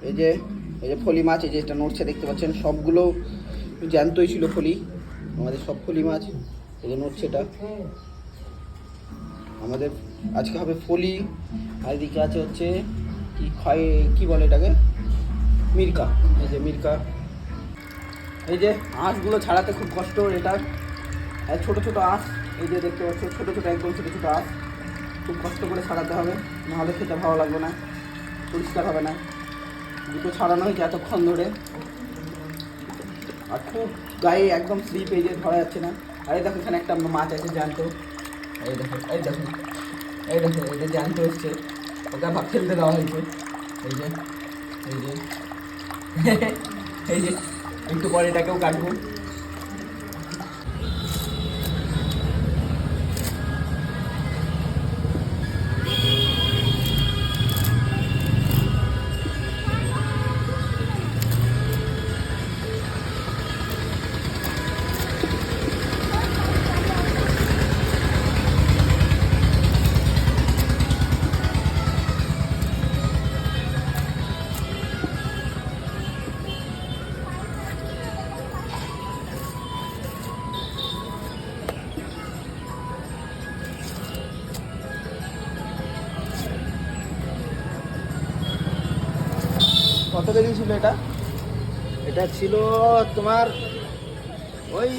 এই যে ফলি মাছ, এই যে এটা নড়ছে দেখতে পাচ্ছেন, সবগুলো জ্যান্তই ছিল ফলি, আমাদের সব ফলি মাছ। এই যে নড়ছে এটা আমাদের আজকে হবে ফলি। আর এদিকে আছে হচ্ছে কি বলে এটাকে, মিরকা। এই যে মিরকা, এই যে আঁশগুলো ছাড়াতে খুব কষ্ট এটা, ছোটো ছোটো আঁশ, এই যে দেখতে পাচ্ছ ছোটো ছোটো একদম ছোটো ছোটো আঁশ, খুব কষ্ট করে ছাড়াতে হবে, নাহলে খেতে ভালো লাগবে না, পরিষ্কার হবে না। দুটো ছাড়ানো হয়েছে এতক্ষণ ধরে, আর খুব গায়ে একদম স্লিপ, এই যে ধরা যাচ্ছে না। আর এই দেখো এখানে একটা মাছ আছে জ্যান্ত, এই দেখো এই দেখো এই দেখো, এই যে জ্যান্ত এসছে, ওকে আবার ফেলতে দেওয়া হয়েছে। এই যে এই যে এই যে একটু পরে এটাকেও কাটবো। কত কেজি ছিল এটা? এটা ছিল তোমার ওই